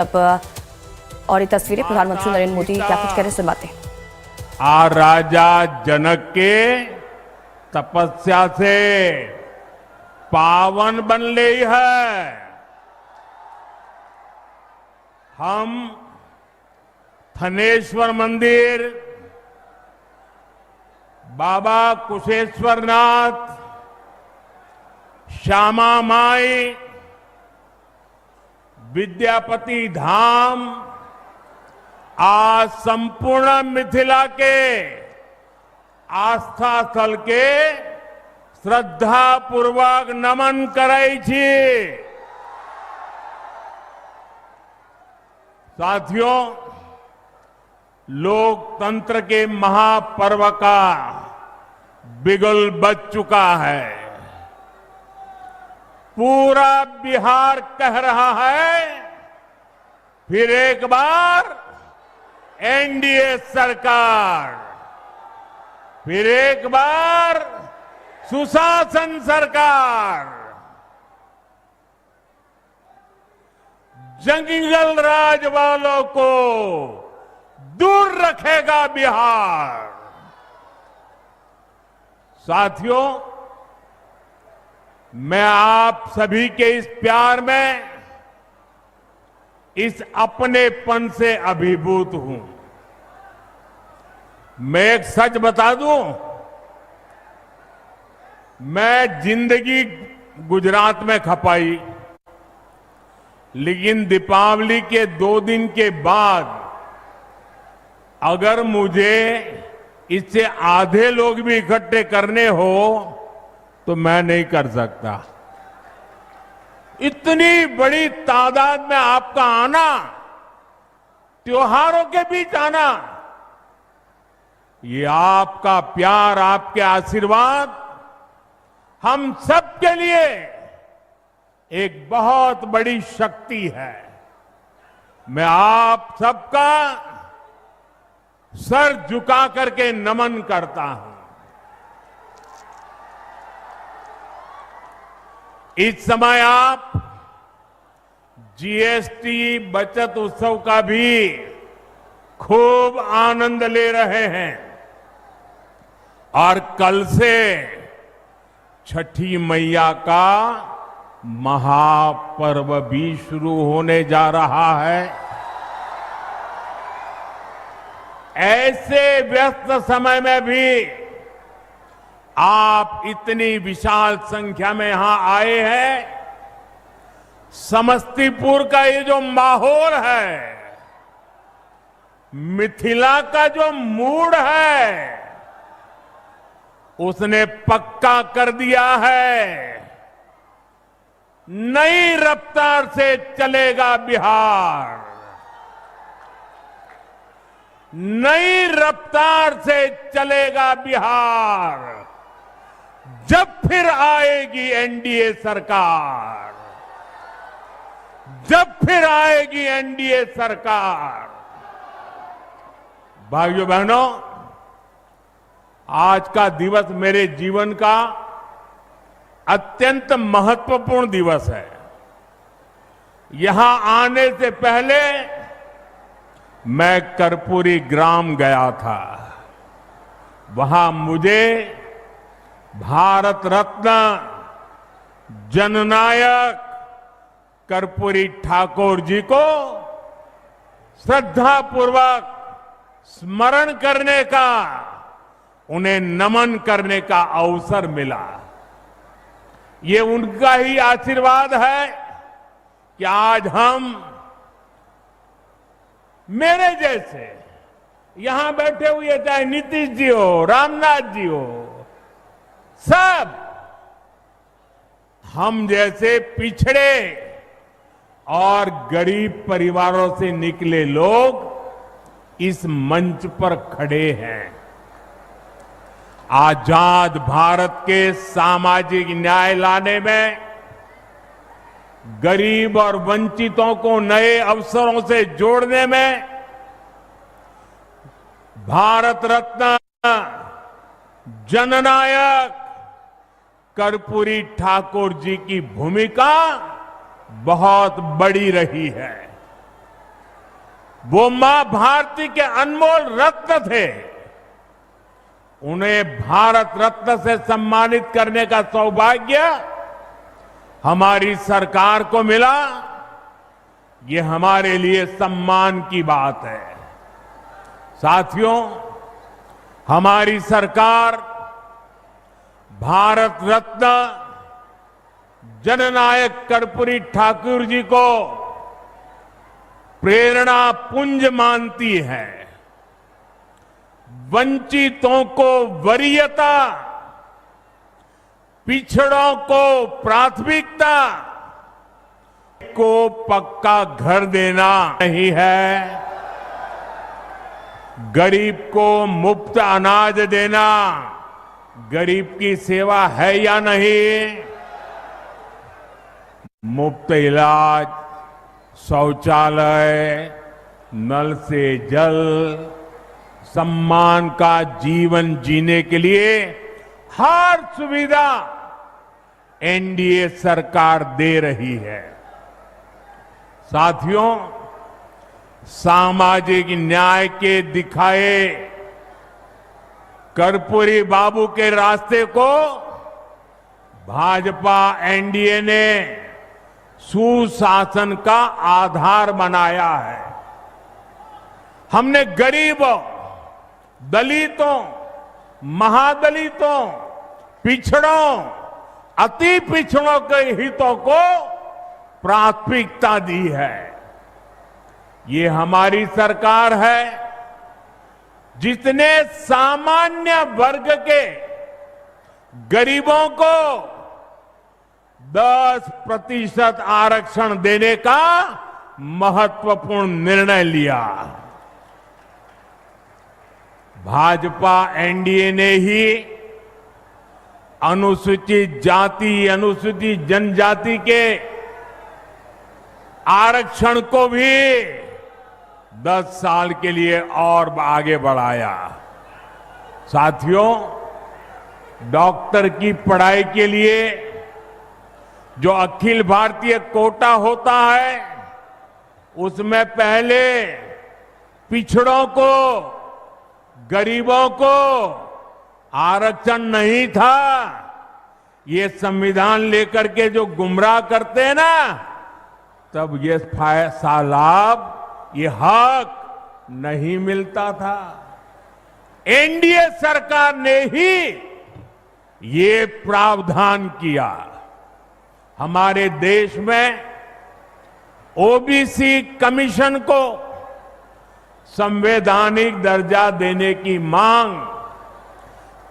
अब और ये तस्वीरें प्रधानमंत्री नरेंद्र मोदी क्या कुछ कह रहे सुनवाते हैं। आ राजा जनक के तपस्या से पावन बन ली है। हम थनेश्वर मंदिर, बाबा कुशेश्वरनाथ, श्यामा माई, विद्यापति धाम आज संपूर्ण मिथिला के आस्था स्थल के श्रद्धा पूर्वक नमन कराई छी। साथियों, लोकतंत्र के महापर्व का बिगुल बज चुका है। पूरा बिहार कह रहा है, फिर एक बार एनडीए सरकार, फिर एक बार सुशासन सरकार। जंगल राज वालों को दूर रखेगा बिहार। साथियों, मैं आप सभी के इस प्यार में, इस अपनेपन से अभिभूत हूं। मैं एक सच बता दूं, मैं जिंदगी गुजरात में खपाई, लेकिन दीपावली के 2 दिन के बाद अगर मुझे इससे आधे लोग भी इकट्ठे करने हो तो मैं नहीं कर सकता। इतनी बड़ी तादाद में आपका आना, त्योहारों के बीच आना, ये आपका प्यार, आपके आशीर्वाद हम सबके लिए एक बहुत बड़ी शक्ति है। मैं आप सबका सर झुका करके नमन करता हूं। इस समय आप जीएसटी बचत उत्सव का भी खूब आनंद ले रहे हैं और कल से छठी मैया का महापर्व भी शुरू होने जा रहा है। ऐसे व्यस्त समय में भी आप इतनी विशाल संख्या में यहां आए हैं। समस्तीपुर का ये जो माहौल है, मिथिला का जो मूड है, उसने पक्का कर दिया है, नई रफ्तार से चलेगा बिहार, नई रफ्तार से चलेगा बिहार। जब फिर आएगी एनडीए सरकार, जब फिर आएगी एनडीए सरकार। भाइयों बहनों, आज का दिवस मेरे जीवन का अत्यंत महत्वपूर्ण दिवस है। यहां आने से पहले मैं कर्पूरी ग्राम गया था। वहां मुझे भारत रत्न जननायक कर्पूरी ठाकुर जी को श्रद्धापूर्वक स्मरण करने का, उन्हें नमन करने का अवसर मिला। ये उनका ही आशीर्वाद है कि आज हम, मेरे जैसे यहां बैठे हुए, चाहे नीतीश जी हो, रामनाथ जी हो, सब हम जैसे पिछड़े और गरीब परिवारों से निकले लोग इस मंच पर खड़े हैं। आजाद भारत के सामाजिक न्याय लाने में, गरीब और वंचितों को नए अवसरों से जोड़ने में भारत रत्न जननायक कर्पूरी ठाकुर जी की भूमिका बहुत बड़ी रही है। वो मां भारती के अनमोल रत्न थे। उन्हें भारत रत्न से सम्मानित करने का सौभाग्य हमारी सरकार को मिला। ये हमारे लिए सम्मान की बात है। साथियों, हमारी सरकार भारत रत्न जननायक कर्पूरी ठाकुर जी को प्रेरणा पुंज मानती है। वंचितों को वरीयता, पिछड़ों को प्राथमिकता, को पक्का घर देना नहीं है, गरीब को मुफ्त अनाज देना गरीब की सेवा है या नहीं? मुफ्त इलाज, शौचालय, नल से जल, सम्मान का जीवन जीने के लिए हर सुविधा एनडीए सरकार दे रही है। साथियों, सामाजिक न्याय के दिखाए कर्पूरी बाबू के रास्ते को भाजपा एनडीए ने सुशासन का आधार बनाया है। हमने गरीबों, दलितों, महादलितों, पिछड़ों, अति पिछड़ों के हितों को प्राथमिकता दी है। ये हमारी सरकार है जिसने सामान्य वर्ग के गरीबों को 10% आरक्षण देने का महत्वपूर्ण निर्णय लिया। भाजपा एनडीए ने ही अनुसूचित जाति, अनुसूचित जनजाति के आरक्षण को भी 10 साल के लिए और आगे बढ़ाया। साथियों, डॉक्टर की पढ़ाई के लिए जो अखिल भारतीय कोटा होता है, उसमें पहले पिछड़ों को, गरीबों को आरक्षण नहीं था। ये संविधान लेकर के जो गुमराह करते हैं ना, तब ये लाभ, ये हक नहीं मिलता था। एनडीए सरकार ने ही ये प्रावधान किया। हमारे देश में ओबीसी कमीशन को संवैधानिक दर्जा देने की मांग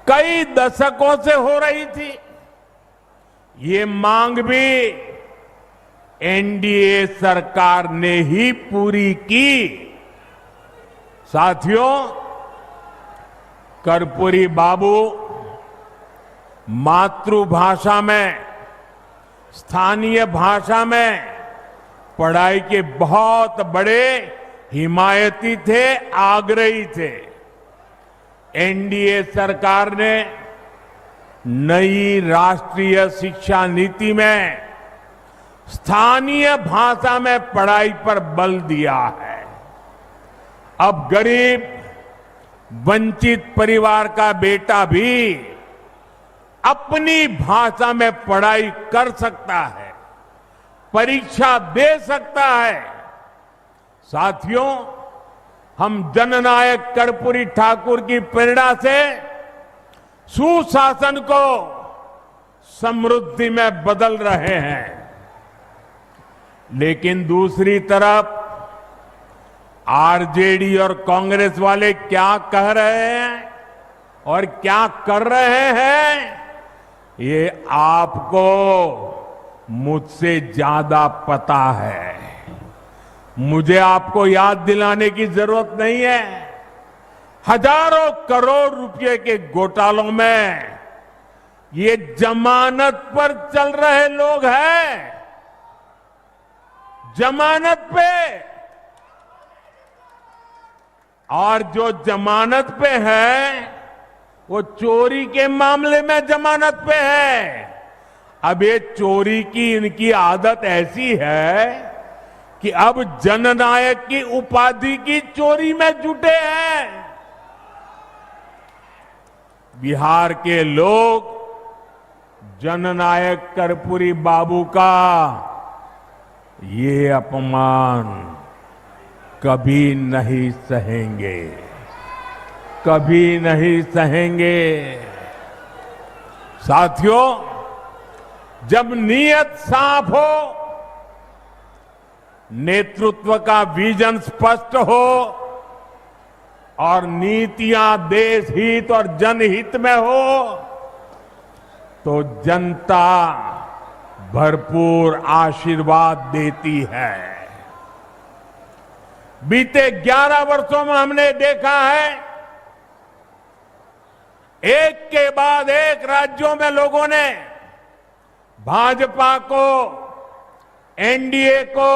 कई दशकों से हो रही थी। ये मांग भी एनडीए सरकार ने ही पूरी की। साथियों, कर्पूरी बाबू मातृभाषा में, स्थानीय भाषा में पढ़ाई के बहुत बड़े हिमायती थे, आग्रही थे। एनडीए सरकार ने नई राष्ट्रीय शिक्षा नीति में स्थानीय भाषा में पढ़ाई पर बल दिया है। अब गरीब, वंचित परिवार का बेटा भी अपनी भाषा में पढ़ाई कर सकता है, परीक्षा दे सकता है। साथियों, हम जननायक कर्पूरी ठाकुर की प्रेरणा से सुशासन को समृद्धि में बदल रहे हैं। लेकिन दूसरी तरफ आरजेडी और कांग्रेस वाले क्या कह रहे हैं और क्या कर रहे हैं, ये आपको मुझसे ज्यादा पता है। मुझे आपको याद दिलाने की जरूरत नहीं है। हजारों करोड़ रुपए के घोटालों में ये जमानत पर चल रहे लोग हैं, जमानत पे। और जो जमानत पे है वो चोरी के मामले में जमानत पे है। अब ये चोरी की इनकी आदत ऐसी है कि अब जननायक की उपाधि की चोरी में जुटे हैं। बिहार के लोग जननायक कर्पूरी बाबू का ये अपमान कभी नहीं सहेंगे, कभी नहीं सहेंगे। साथियों, जब नीयत साफ हो, नेतृत्व का विजन स्पष्ट हो और नीतियां देश हित और जनहित में हो, तो जनता भरपूर आशीर्वाद देती है। बीते 11 वर्षों में हमने देखा है, एक के बाद एक राज्यों में लोगों ने भाजपा को, एनडीए को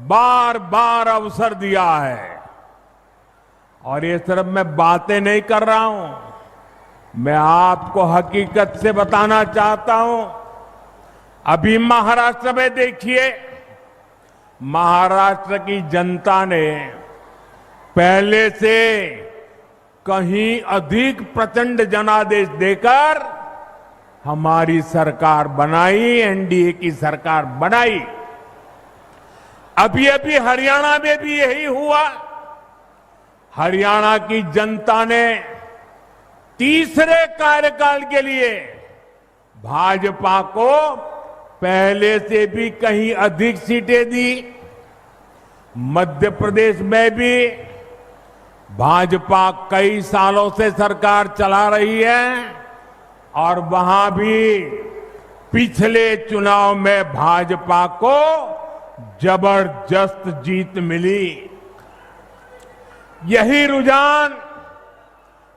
बार बार अवसर दिया है। और ये सिर्फ मैं बातें नहीं कर रहा हूं, मैं आपको हकीकत से बताना चाहता हूं। अभी महाराष्ट्र में देखिए, महाराष्ट्र की जनता ने पहले से कहीं अधिक प्रचंड जनादेश देकर हमारी सरकार बनाई, एनडीए की सरकार बनाई। अभी अभी हरियाणा में भी यही हुआ। हरियाणा की जनता ने तीसरे कार्यकाल के लिए भाजपा को पहले से भी कहीं अधिक सीटें दी। मध्य प्रदेश में भी भाजपा कई सालों से सरकार चला रही है और वहां भी पिछले चुनाव में भाजपा को जबरदस्त जीत मिली। यही रुझान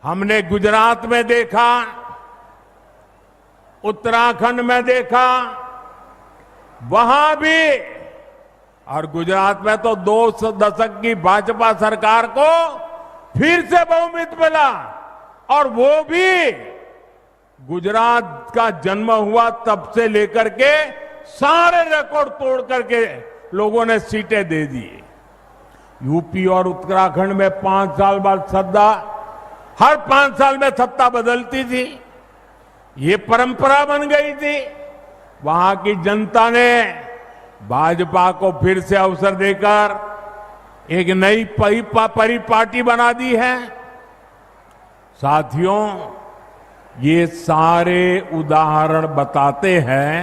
हमने गुजरात में देखा, उत्तराखंड में देखा, वहां भी। और गुजरात में तो 2 दशक की भाजपा सरकार को फिर से बहुमत मिला, और वो भी गुजरात का जन्म हुआ तब से लेकर के सारे रिकॉर्ड तोड़ करके लोगों ने सीटें दे दी। यूपी और उत्तराखंड में 5 साल बाद सत्ता, हर 5 साल में सत्ता बदलती थी, ये परंपरा बन गई थी। वहां की जनता ने भाजपा को फिर से अवसर देकर एक नई परिपाटी बना दी है। साथियों, ये सारे उदाहरण बताते हैं